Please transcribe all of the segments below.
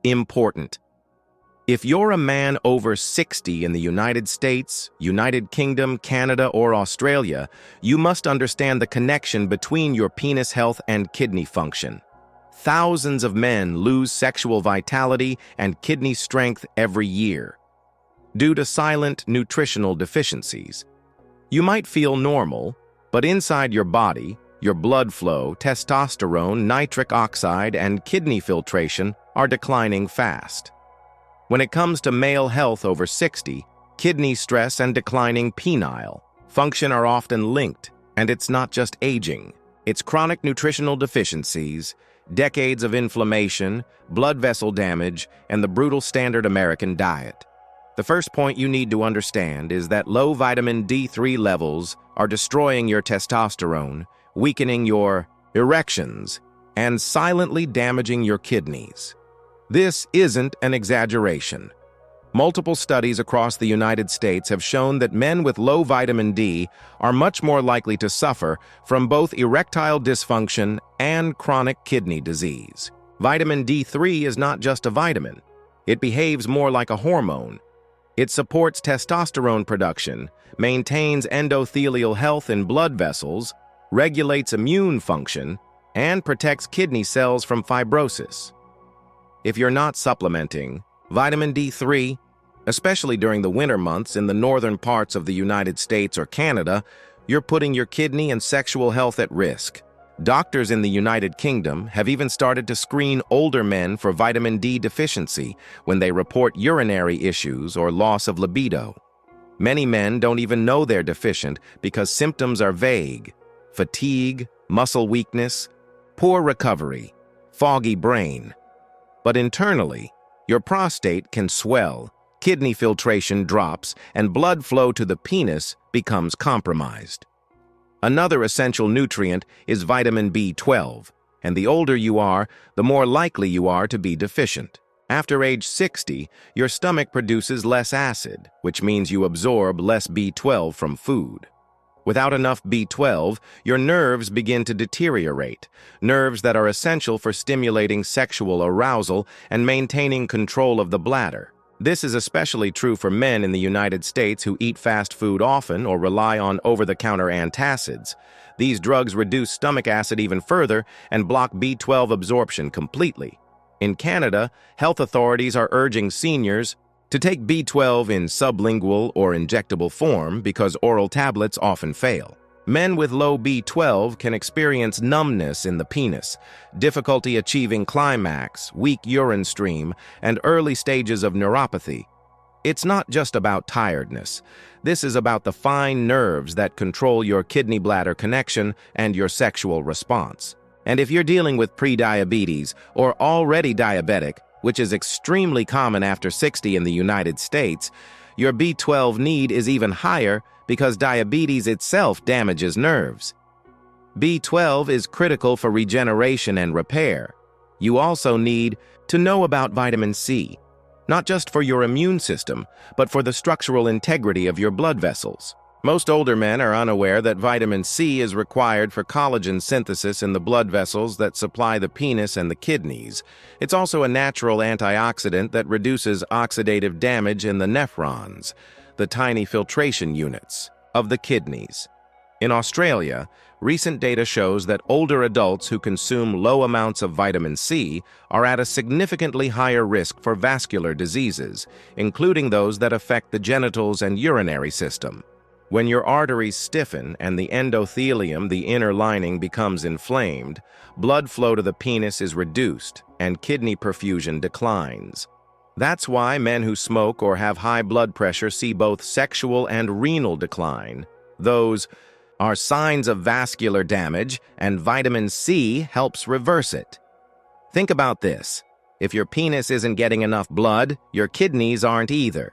Important. If you're a man over 60 in the United States, United Kingdom, Canada, or Australia, you must understand the connection between your penis health and kidney function. Thousands of men lose sexual vitality and kidney strength every year due to silent nutritional deficiencies. You might feel normal, but inside your body, your blood flow, testosterone, nitric oxide, and kidney filtration are declining fast. When it comes to male health over 60, kidney stress and declining penile function are often linked, and it's not just aging. It's chronic nutritional deficiencies, decades of inflammation, blood vessel damage, and the brutal standard American diet. The first point you need to understand is that low vitamin D3 levels are destroying your testosterone, weakening your erections, and silently damaging your kidneys. This isn't an exaggeration. Multiple studies across the United States have shown that men with low vitamin D are much more likely to suffer from both erectile dysfunction and chronic kidney disease. Vitamin D3 is not just a vitamin. It behaves more like a hormone. It supports testosterone production, maintains endothelial health in blood vessels, regulates immune function, and protects kidney cells from fibrosis. If you're not supplementing, vitamin D3, especially during the winter months in the northern parts of the United States or Canada, you're putting your kidney and sexual health at risk. Doctors in the United Kingdom have even started to screen older men for vitamin D deficiency when they report urinary issues or loss of libido. Many men don't even know they're deficient because symptoms are vague: fatigue, muscle weakness, poor recovery, foggy brain. But internally, your prostate can swell, kidney filtration drops, and blood flow to the penis becomes compromised. Another essential nutrient is vitamin B12, and the older you are, the more likely you are to be deficient. After age 60, your stomach produces less acid, which means you absorb less B12 from food. Without enough B12, your nerves begin to deteriorate, nerves that are essential for stimulating sexual arousal and maintaining control of the bladder. This is especially true for men in the United States who eat fast food often or rely on over-the-counter antacids. These drugs reduce stomach acid even further and block B12 absorption completely. In Canada, health authorities are urging seniors to take B12 in sublingual or injectable form because oral tablets often fail. Men with low B12 can experience numbness in the penis, difficulty achieving climax, weak urine stream, and early stages of neuropathy. It's not just about tiredness. This is about the fine nerves that control your kidney-bladder connection and your sexual response. And if you're dealing with prediabetes or already diabetic, which is extremely common after 60 in the United States, your B12 need is even higher because diabetes itself damages nerves. B12 is critical for regeneration and repair. You also need to know about vitamin C, not just for your immune system, but for the structural integrity of your blood vessels. Most older men are unaware that vitamin C is required for collagen synthesis in the blood vessels that supply the penis and the kidneys. It's also a natural antioxidant that reduces oxidative damage in the nephrons, the tiny filtration units of the kidneys. In Australia, recent data shows that older adults who consume low amounts of vitamin C are at a significantly higher risk for vascular diseases, including those that affect the genitals and urinary system. When your arteries stiffen and the endothelium, the inner lining, becomes inflamed, blood flow to the penis is reduced and kidney perfusion declines. That's why men who smoke or have high blood pressure see both sexual and renal decline. Those are signs of vascular damage, and vitamin C helps reverse it. Think about this. If your penis isn't getting enough blood, your kidneys aren't either.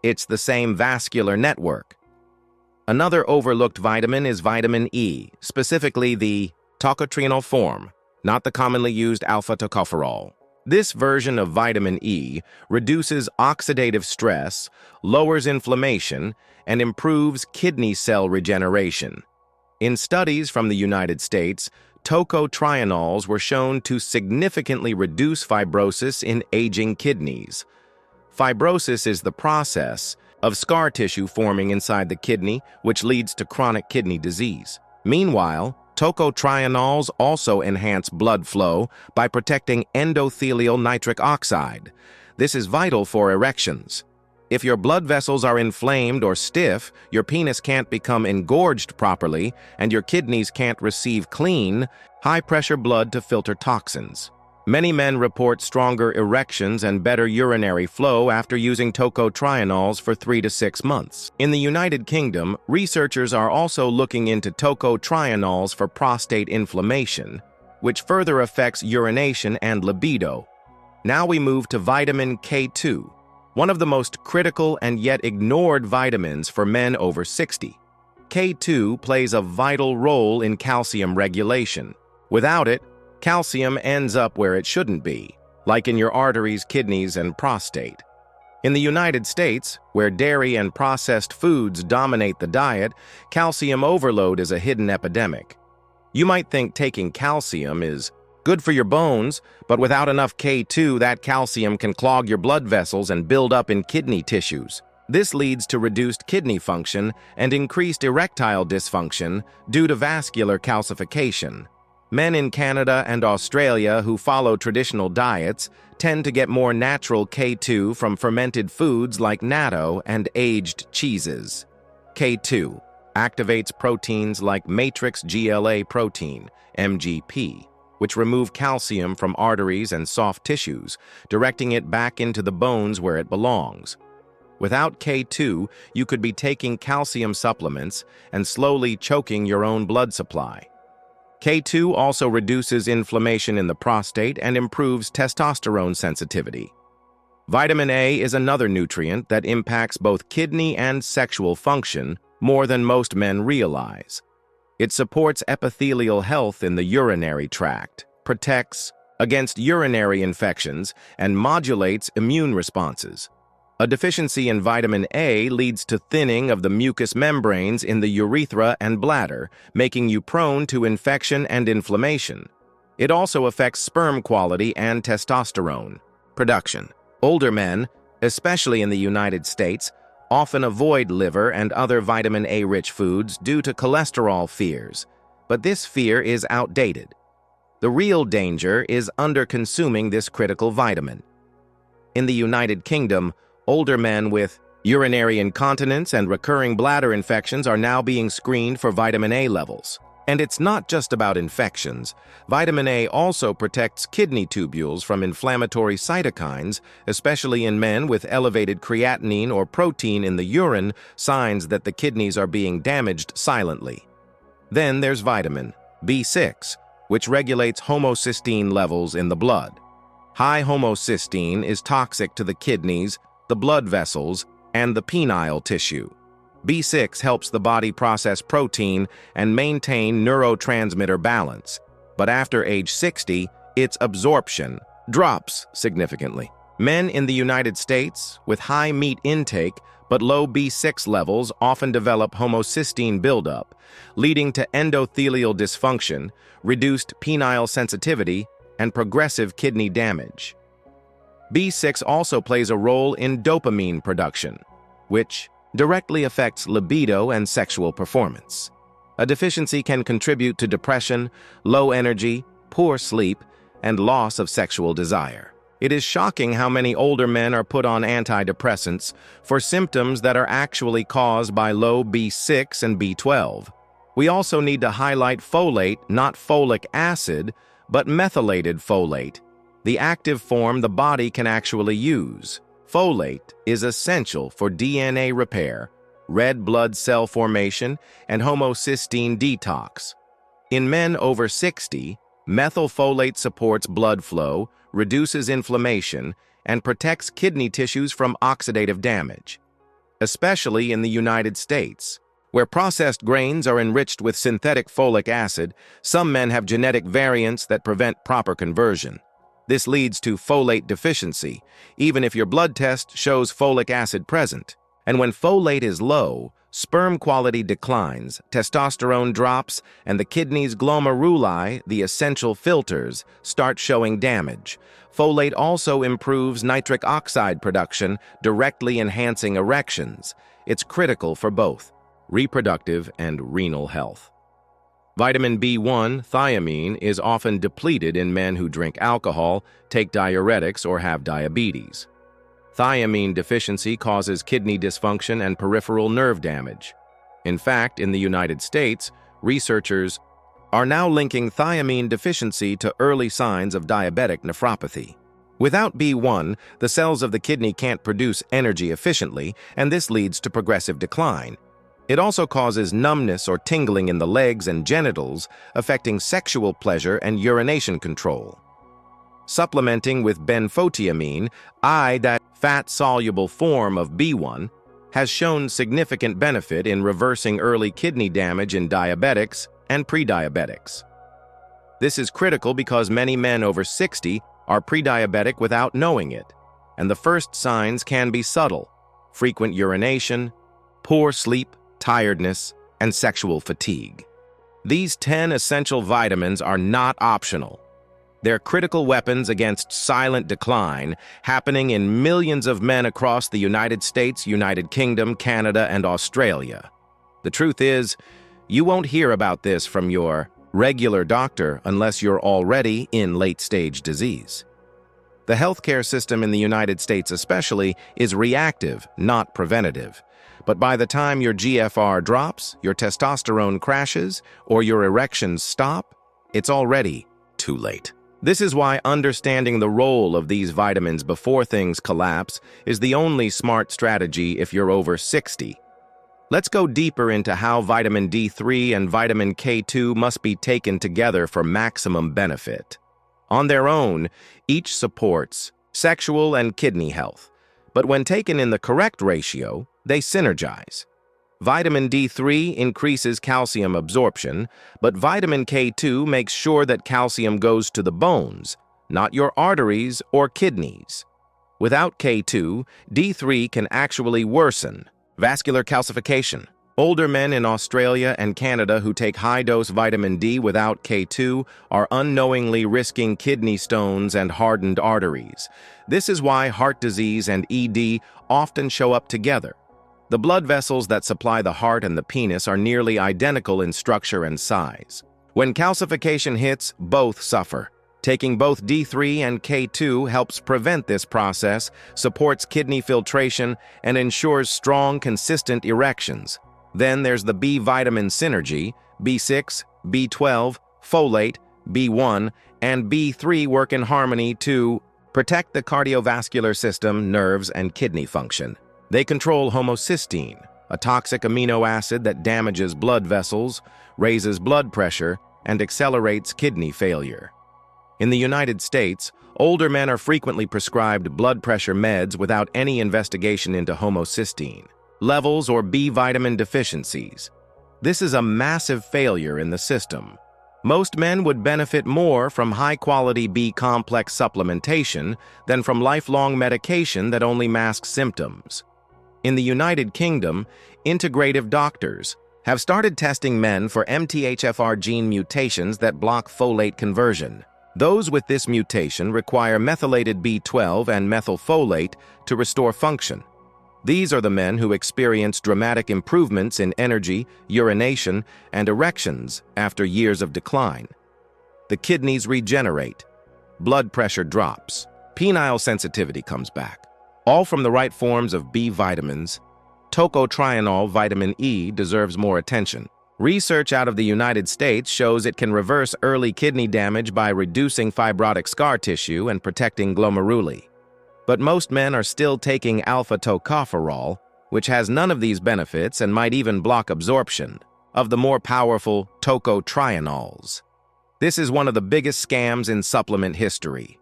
It's the same vascular network. Another overlooked vitamin is vitamin E, specifically the tocotrienol form, not the commonly used alpha-tocopherol. This version of vitamin E reduces oxidative stress, lowers inflammation, and improves kidney cell regeneration. In studies from the United States, tocotrienols were shown to significantly reduce fibrosis in aging kidneys. Fibrosis is the process of scar tissue forming inside the kidney, which leads to chronic kidney disease. Meanwhile, tocotrienols also enhance blood flow by protecting endothelial nitric oxide. This is vital for erections. If your blood vessels are inflamed or stiff, your penis can't become engorged properly, and your kidneys can't receive clean, high-pressure blood to filter toxins. Many men report stronger erections and better urinary flow after using tocotrienols for 3 to 6 months. In the United Kingdom, researchers are also looking into tocotrienols for prostate inflammation, which further affects urination and libido. Now we move to vitamin K2, one of the most critical and yet ignored vitamins for men over 60. K2 plays a vital role in calcium regulation. Without it, calcium ends up where it shouldn't be, like in your arteries, kidneys, and prostate. In the United States, where dairy and processed foods dominate the diet, calcium overload is a hidden epidemic. You might think taking calcium is good for your bones, but without enough K2, that calcium can clog your blood vessels and build up in kidney tissues. This leads to reduced kidney function and increased erectile dysfunction due to vascular calcification. Men in Canada and Australia who follow traditional diets tend to get more natural K2 from fermented foods like natto and aged cheeses. K2 activates proteins like matrix GLA protein, MGP, which remove calcium from arteries and soft tissues, directing it back into the bones where it belongs. Without K2, you could be taking calcium supplements and slowly choking your own blood supply. K2 also reduces inflammation in the prostate and improves testosterone sensitivity. Vitamin A is another nutrient that impacts both kidney and sexual function more than most men realize. It supports epithelial health in the urinary tract, protects against urinary infections, and modulates immune responses. A deficiency in vitamin A leads to thinning of the mucous membranes in the urethra and bladder, making you prone to infection and inflammation. It also affects sperm quality and testosterone production. Older men, especially in the United States, often avoid liver and other vitamin A-rich foods due to cholesterol fears, but this fear is outdated. The real danger is under-consuming this critical vitamin. In the United Kingdom, older men with urinary incontinence and recurring bladder infections are now being screened for vitamin A levels. And it's not just about infections. Vitamin A also protects kidney tubules from inflammatory cytokines, especially in men with elevated creatinine or protein in the urine, signs that the kidneys are being damaged silently. Then there's vitamin B6, which regulates homocysteine levels in the blood. High homocysteine is toxic to the kidneys, the blood vessels, and the penile tissue. B6 helps the body process protein and maintain neurotransmitter balance, but after age 60, its absorption drops significantly. Men in the United States with high meat intake but low B6 levels often develop homocysteine buildup, leading to endothelial dysfunction, reduced penile sensitivity, and progressive kidney damage. B6 also plays a role in dopamine production, which directly affects libido and sexual performance. A deficiency can contribute to depression, low energy, poor sleep, and loss of sexual desire. It is shocking how many older men are put on antidepressants for symptoms that are actually caused by low B6 and B12. We also need to highlight folate, not folic acid, but methylated folate, the active form the body can actually use. Folate is essential for DNA repair, red blood cell formation, and homocysteine detox. In men over 60, methylfolate supports blood flow, reduces inflammation, and protects kidney tissues from oxidative damage, especially in the United States. Where processed grains are enriched with synthetic folic acid, some men have genetic variants that prevent proper conversion. This leads to folate deficiency, even if your blood test shows folic acid present. And when folate is low, Sperm quality declines, testosterone drops, and the kidney's glomeruli, the essential filters, start showing damage. Folate also improves nitric oxide production, directly enhancing erections. It's critical for both reproductive and renal health. Vitamin B1, thiamine, is often depleted in men who drink alcohol, take diuretics, or have diabetes. Thiamine deficiency causes kidney dysfunction and peripheral nerve damage. In fact, in the United States, researchers are now linking thiamine deficiency to early signs of diabetic nephropathy. Without B1, the cells of the kidney can't produce energy efficiently, and this leads to progressive decline. It also causes numbness or tingling in the legs and genitals, affecting sexual pleasure and urination control. Supplementing with benfotiamine, that fat-soluble form of B1, has shown significant benefit in reversing early kidney damage in diabetics and prediabetics. This is critical because many men over 60 are prediabetic without knowing it, and the first signs can be subtle: frequent urination, poor sleep, tiredness, and sexual fatigue. These 10 essential vitamins are not optional. They're critical weapons against silent decline, happening in millions of men across the United States, United Kingdom, Canada, and Australia. The truth is, you won't hear about this from your regular doctor unless you're already in late-stage disease. The healthcare system in the United States especially is reactive, not preventative. But by the time your GFR drops, your testosterone crashes, or your erections stop, it's already too late. This is why understanding the role of these vitamins before things collapse is the only smart strategy if you're over 60. Let's go deeper into how vitamin D3 and vitamin K2 must be taken together for maximum benefit. On their own, each supports sexual and kidney health, but when taken in the correct ratio, they synergize. Vitamin D3 increases calcium absorption, but vitamin K2 makes sure that calcium goes to the bones, not your arteries or kidneys. Without K2, D3 can actually worsen vascular calcification. Older men in Australia and Canada who take high-dose vitamin D without K2 are unknowingly risking kidney stones and hardened arteries. This is why heart disease and ED often show up together. The blood vessels that supply the heart and the penis are nearly identical in structure and size. When calcification hits, both suffer. Taking both D3 and K2 helps prevent this process, supports kidney filtration, and ensures strong, consistent erections. Then there's the B vitamin synergy. B6, B12, folate, B1, and B3 work in harmony to protect the cardiovascular system, nerves, and kidney function. They control homocysteine, a toxic amino acid that damages blood vessels, raises blood pressure, and accelerates kidney failure. In the United States, older men are frequently prescribed blood pressure meds without any investigation into homocysteine levels or B vitamin deficiencies. This is a massive failure in the system. Most men would benefit more from high-quality B-complex supplementation than from lifelong medication that only masks symptoms. In the United Kingdom, integrative doctors have started testing men for MTHFR gene mutations that block folate conversion. Those with this mutation require methylated B12 and methylfolate to restore function. These are the men who experience dramatic improvements in energy, urination, and erections after years of decline. The kidneys regenerate, blood pressure drops, penile sensitivity comes back. All from the right forms of B vitamins. Tocotrienol vitamin E deserves more attention. Research out of the United States shows it can reverse early kidney damage by reducing fibrotic scar tissue and protecting glomeruli. But most men are still taking alpha-tocopherol, which has none of these benefits and might even block absorption of the more powerful tocotrienols. This is one of the biggest scams in supplement history.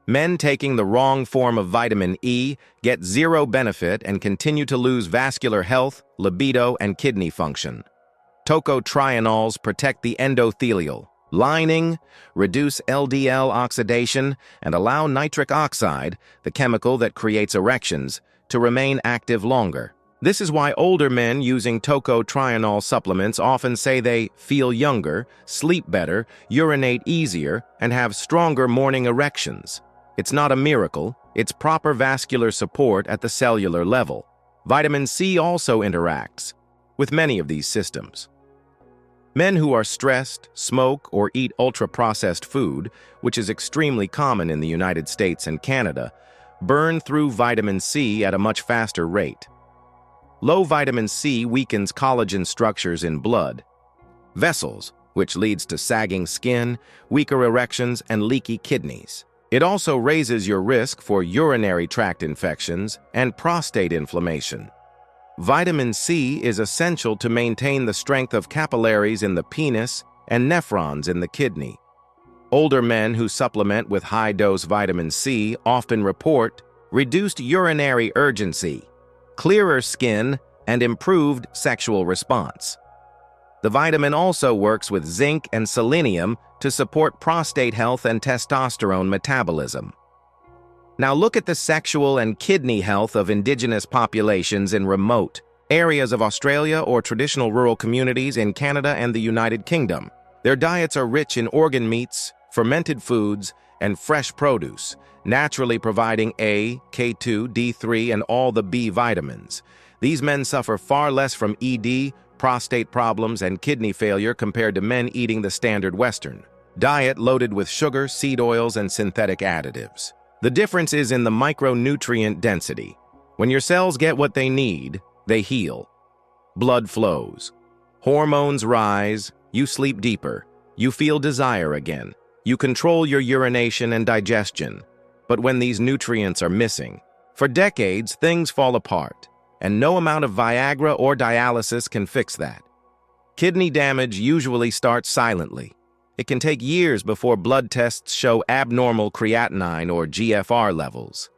Men taking the wrong form of vitamin E get zero benefit and continue to lose vascular health, libido, and kidney function. Tocotrienols protect the endothelial lining, reduce LDL oxidation, and allow nitric oxide, the chemical that creates erections, to remain active longer. This is why older men using tocotrienol supplements often say they feel younger, sleep better, urinate easier, and have stronger morning erections. It's not a miracle, it's proper vascular support at the cellular level. Vitamin C also interacts with many of these systems. Men who are stressed, smoke, or eat ultra-processed food, which is extremely common in the United States and Canada, burn through vitamin C at a much faster rate. Low vitamin C weakens collagen structures in blood vessels, which leads to sagging skin, weaker erections, and leaky kidneys. It also raises your risk for urinary tract infections and prostate inflammation. Vitamin C is essential to maintain the strength of capillaries in the penis and nephrons in the kidney. Older men who supplement with high-dose vitamin C often report reduced urinary urgency, clearer skin, and improved sexual response. The vitamin also works with zinc and selenium to support prostate health and testosterone metabolism. Now look at the sexual and kidney health of indigenous populations in remote areas of Australia or traditional rural communities in Canada and the United Kingdom. Their diets are rich in organ meats, fermented foods, and fresh produce, naturally providing A, K2, D3, and all the B vitamins. These men suffer far less from ED, prostate problems, and kidney failure compared to men eating the standard Western diet loaded with sugar, seed oils, and synthetic additives. The difference is in the micronutrient density. When your cells get what they need, they heal. Blood flows. Hormones rise. You sleep deeper. You feel desire again. You control your urination and digestion. But when these nutrients are missing, for decades, things fall apart, and no amount of Viagra or dialysis can fix that. Kidney damage usually starts silently. It can take years before blood tests show abnormal creatinine or GFR levels.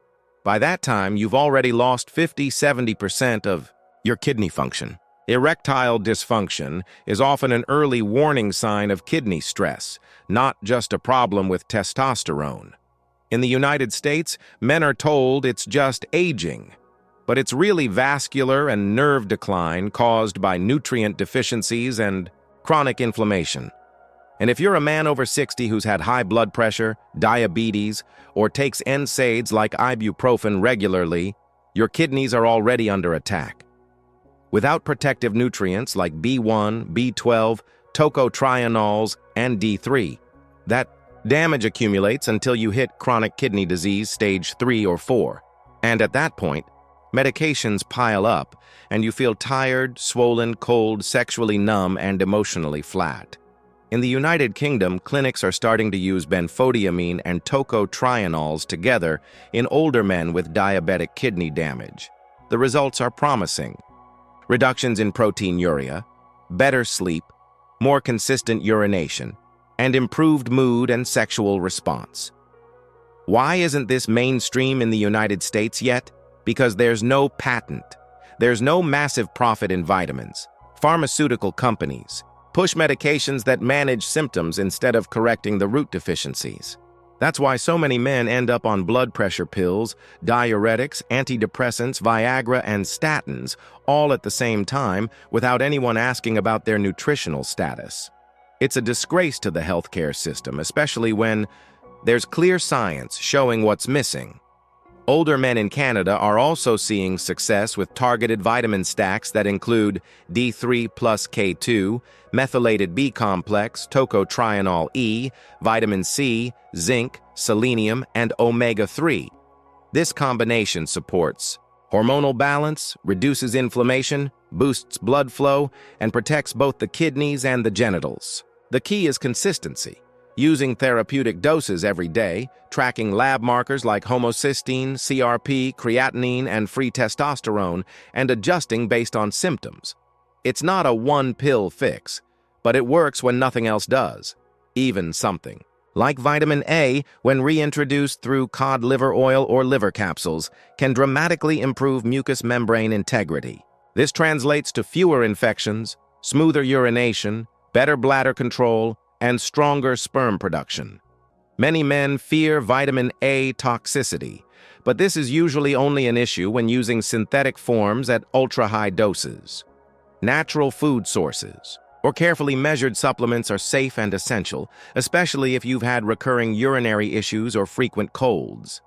By that time, you've already lost 50–70% of your kidney function. Erectile dysfunction is often an early warning sign of kidney stress, not just a problem with testosterone. In the United States, men are told it's just aging, but it's really vascular and nerve decline caused by nutrient deficiencies and chronic inflammation. And if you're a man over 60 who's had high blood pressure, diabetes, or takes NSAIDs like ibuprofen regularly, your kidneys are already under attack. Without protective nutrients like B1, B12, tocotrienols, and D3, that damage accumulates until you hit chronic kidney disease stage 3 or 4. And at that point, medications pile up, and you feel tired, swollen, cold, sexually numb, and emotionally flat. In the United Kingdom, clinics are starting to use benfotiamine and tocotrienols together in older men with diabetic kidney damage. The results are promising. Reductions in proteinuria, better sleep, more consistent urination, and improved mood and sexual response. Why isn't this mainstream in the United States yet? Because there's no patent. There's no massive profit in vitamins. Pharmaceutical companies push medications that manage symptoms instead of correcting the root deficiencies. That's why so many men end up on blood pressure pills, diuretics, antidepressants, Viagra, and statins, all at the same time, without anyone asking about their nutritional status. It's a disgrace to the healthcare system, especially when there's clear science showing what's missing. Older men in Canada are also seeing success with targeted vitamin stacks that include D3 plus K2, methylated B complex, tocotrienol E, vitamin C, zinc, selenium, and omega-3. This combination supports hormonal balance, reduces inflammation, boosts blood flow, and protects both the kidneys and the genitals. The key is consistency. Using therapeutic doses every day, tracking lab markers like homocysteine, CRP, creatinine, and free testosterone, and adjusting based on symptoms. It's not a one-pill fix, but it works when nothing else does, even something like vitamin A, when reintroduced through cod liver oil or liver capsules, can dramatically improve mucous membrane integrity. This translates to fewer infections, smoother urination, better bladder control, and stronger sperm production. Many men fear vitamin A toxicity, but this is usually only an issue when using synthetic forms at ultra-high doses. Natural food sources or carefully measured supplements are safe and essential, especially if you've had recurring urinary issues or frequent colds.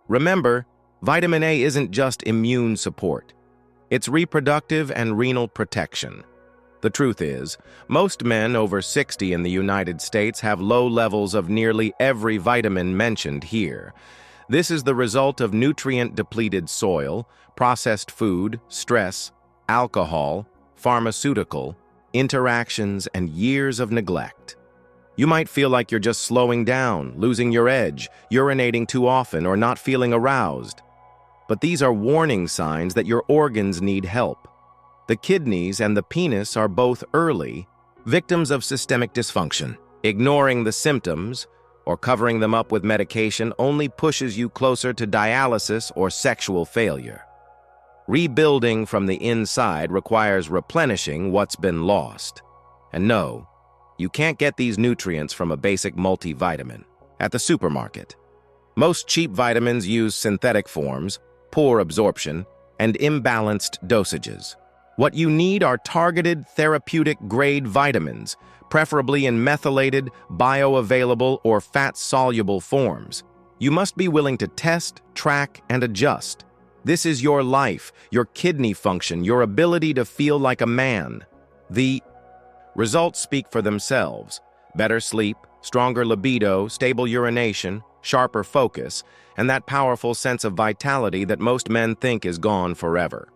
Remember, vitamin A isn't just immune support. It's reproductive and renal protection. The truth is, most men over 60 in the United States have low levels of nearly every vitamin mentioned here. This is the result of nutrient-depleted soil, processed food, stress, alcohol, pharmaceutical, interactions, and years of neglect. You might feel like you're just slowing down, losing your edge, urinating too often, or not feeling aroused. But these are warning signs that your organs need help. The kidneys and the penis are both early victims of systemic dysfunction. Ignoring the symptoms or covering them up with medication only pushes you closer to dialysis or sexual failure. Rebuilding from the inside requires replenishing what's been lost. And no, you can't get these nutrients from a basic multivitamin at the supermarket. Most cheap vitamins use synthetic forms, poor absorption, and imbalanced dosages. What you need are targeted therapeutic-grade vitamins, preferably in methylated, bioavailable, or fat-soluble forms. You must be willing to test, track, and adjust. This is your life, your kidney function, your ability to feel like a man. The results speak for themselves. Better sleep, stronger libido, stable urination, sharper focus, and that powerful sense of vitality that most men think is gone forever.